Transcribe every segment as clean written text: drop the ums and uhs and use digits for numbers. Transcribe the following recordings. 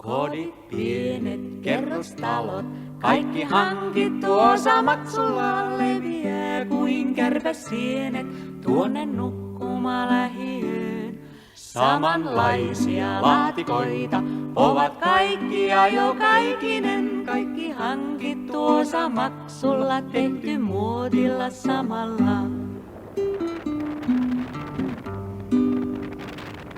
Kodit pienet, kerrostalot, kaikki hankittu osamaksulla leviää kuin kärpäsienet tuonne nukkumaan lähiöön. Samanlaisia laatikoita ovat kaikki ja jokaikinen, kaikki hankittu osamaksulla tehty muotilla samalla.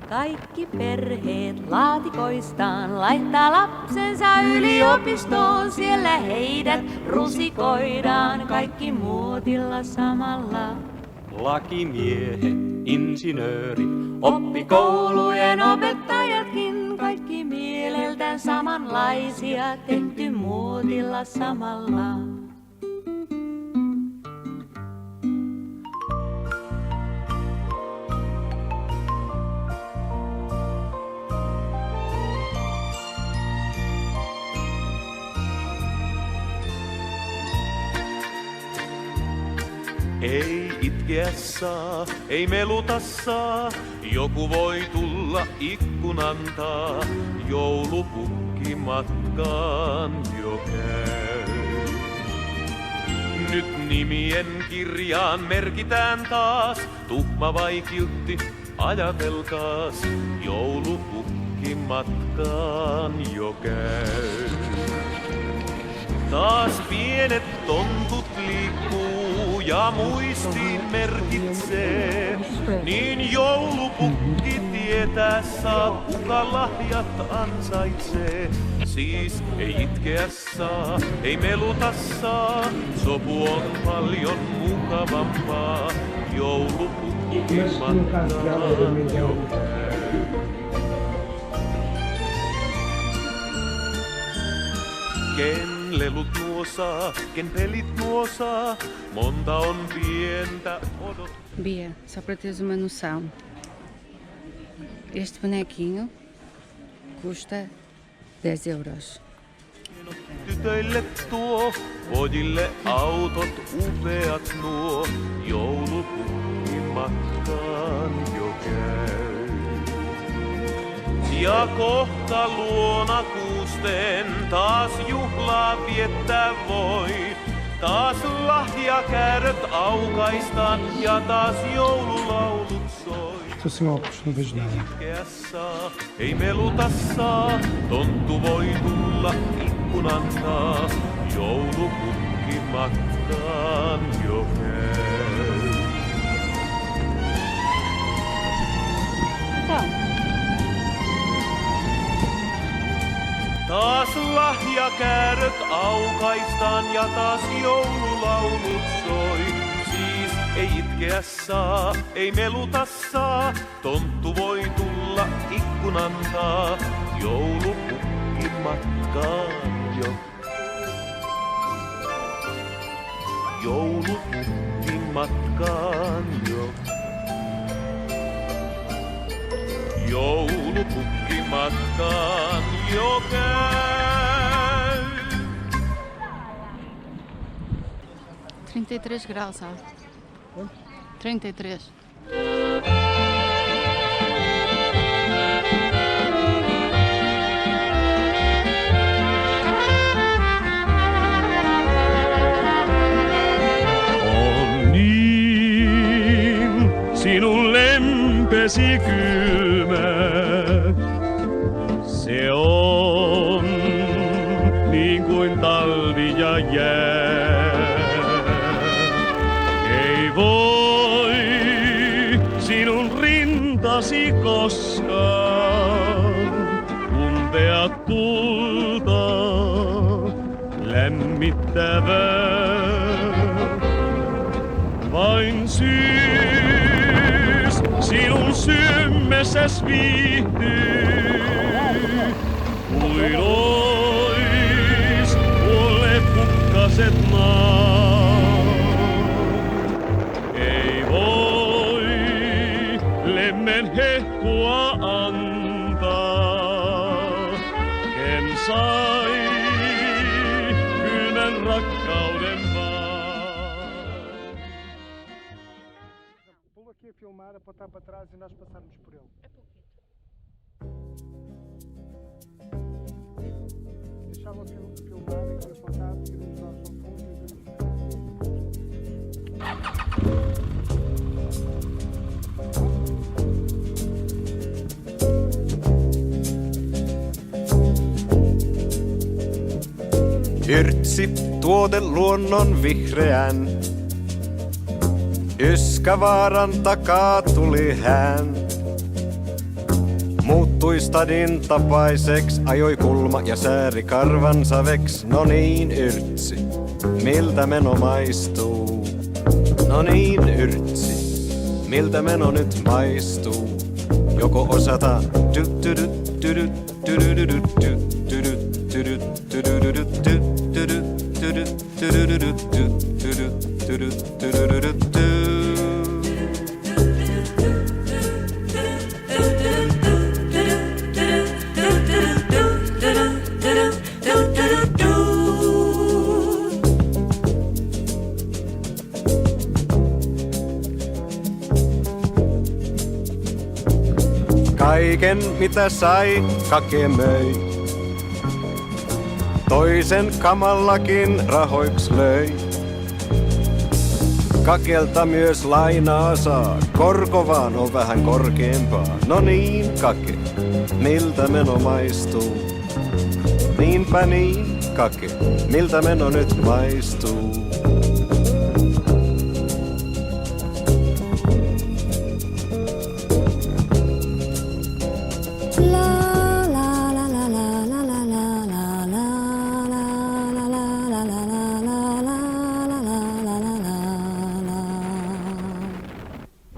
Kaikki perheet laatikoistaan laittaa lapsensa yliopistoon, siellä heidät rusikoidaan kaikki muotilla samalla. Lakimiehet, insinöörit, Oppikoulujen opettajatkin, kaikki mieleltään samanlaisia, tehty muotilla samalla. Ei itkeä saa, ei meluta saa, joku voi tulla ikkunantaa, joulupukki matkaan jo käy. Nyt nimien kirjaan merkitään taas, tuhma vaikiltti, ajatelkaas, joulupukki matkaan jo käy. Taas pienet tontut liikkuu ja muistiin merkitsee, niin joulupukki tietää saa, kuka lahjat ansaitsee. Siis ei itkeä saa, ei meluta saa, sopu on paljon mukavampaa, joulupukki matkaan jo käy. Ken lelut nuo saa, ken pelit nuo saa, monta on pientä odot. Bia, só para teres uma noção, este bonequinho custa 10 euros. Tytöille tuo, pojille autot upeat nuo, joulupukki matkaan jo käy. Ja kohta luona kuusten taas juhlaa viettää voi. Taas lahjakääröt aukaistaan ja taas joululaulut soi. Itkeä saa, ei meluta saa, tonttu voi tulla ikkunan taa, joulupukki matkaan jo käy. Taas lahjakääröt aukaistaan ja taas joululaulut soi. Siis ei itkeä saa, ei meluta saa, tonttu voi tulla ikkunan taa, joulupukki matkaan jo. Joulupukki matkaan jo. Joulupukki matkaan jo käy. 33 graus, sabe? 33. On niin, sinun lempesi kylmä. Se on niin kuin talvi ja jää. Ei voi sinun rintasi koskaan tuntea tulta lämmittävää. Vain syys sinun sydämessäs viihtyy. Kuin ois kuolleet kukkaset maa. Ei voi lemmen hehkua antaa, ken sai kylmän rakkauden vaan. Pula aqui a filmar, apontar para trás e nós passarmos por ele. estava a filmar aqui apontado e nos nossos fundos. Yrtsi, tuote luonnon vihreän. Yskävaaran takaa tuli hän. Muuttui stadin tapaiseks, ajoi kulma ja sääri karvan saveks. No niin, Yrtsi, miltä meno maistuu? No niin, Yrtsi, miltä meno nyt maistuu? Joko osata kaiken mitä sai, Kake möi. Toisen kamallakin rahoiks löi. Kakelta myös lainaa saa, korko vaan on vähän korkeampaa. No niin, Kake, miltä meno maistuu? Niinpä niin, Kake, miltä meno nyt maistuu?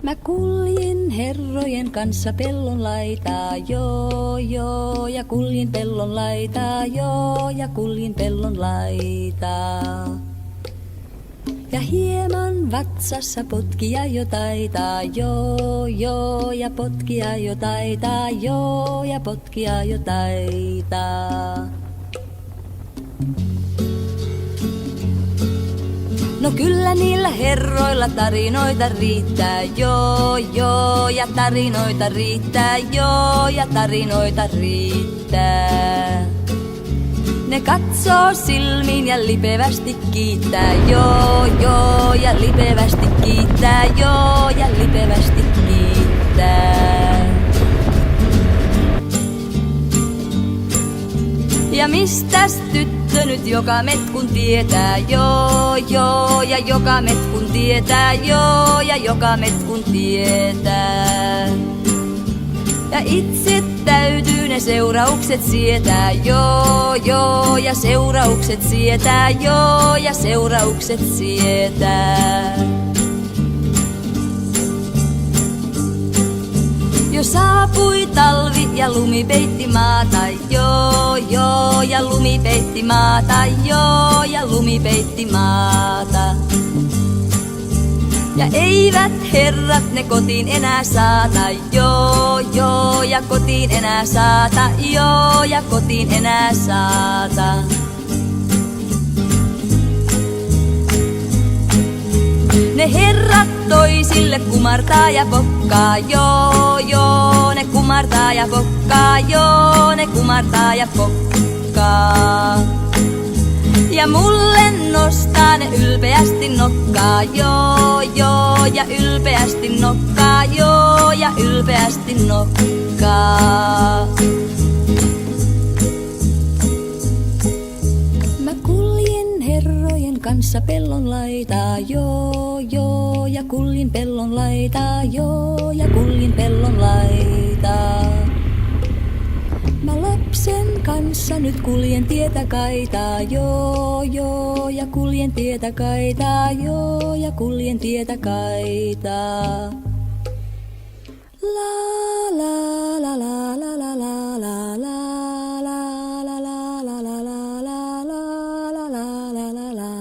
Mä kuljin herrojen kanssa pellon laitaa, joo, joo, ja kuljin pellon laitaa, joo, ja kuljin pellon laitaa. Ja hieman vatsassa potkia jo taitaa, joo, joo, ja potkia jo taitaa, joo, ja potkia jo taitaa. No kyllä niillä herroilla tarinoita riittää, joo, joo, ja tarinoita riittää, joo, ja tarinoita riittää. Ne katsoo silmiin ja lipevästi kiittää, joo, joo, ja lipevästi kiittää, joo, ja lipevästi kiittää. Ja mistäs tyttö nyt joka metkun tietää, joo, joo, ja joka metkun tietää, joo, ja joka metkun tietää. Ja itse täytyy ne seuraukset sietää, joo, joo, ja seuraukset sietää, joo, ja seuraukset sietää. Jo saapui talvi ja lumi peitti maata, joo, joo, ja lumi peitti maata, joo, ja lumi peitti maata. Ja eivät herrat ne kotiin enää saata, joo, joo, ja kotiin enää saata, joo, ja kotiin enää saata. Ne herrat toisille kumartaa ja pokkaa, joo, joo, ne kumartaa ja pokkaa, joo, ne kumartaa ja pokkaa. Ja mulle nostaa ne ylpeästi nokkaa, joo, joo, ja ylpeästi nokkaa, joo, ja ylpeästi nokkaa. Mä kuljin herrojen kanssa pellon laitaa, joo, joo, ja kuljin pellon laitaa, joo, ja kuljin pellon laitaa. Mä lapsen kanssa nyt kuljen tietä kaitaa, joo, joo, ja kuljen tietä kaitaa, joo, ja kuljen tietä kaitaa. La la la la la la la la la la la la la la la la la la.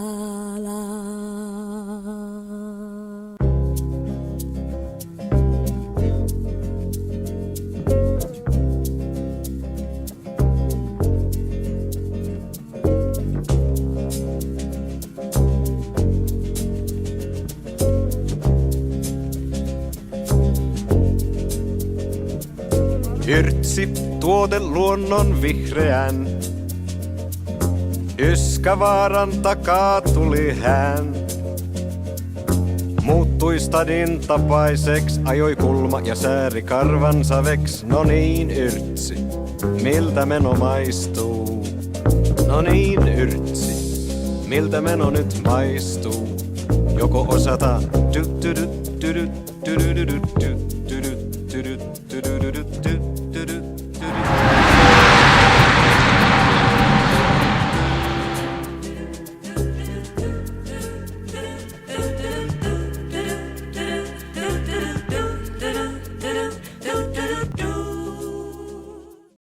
Yrtsi, tuote luonnon vihreän. Yskävaaran takaa tuli hän. Muuttui stadin tapaiseks, ajoi kulma ja sääri karvansa veks. No niin, yrtsi, miltä meno maistuu? No niin, yrtsi, miltä meno nyt maistuu? Joko osata du du du du du du du du du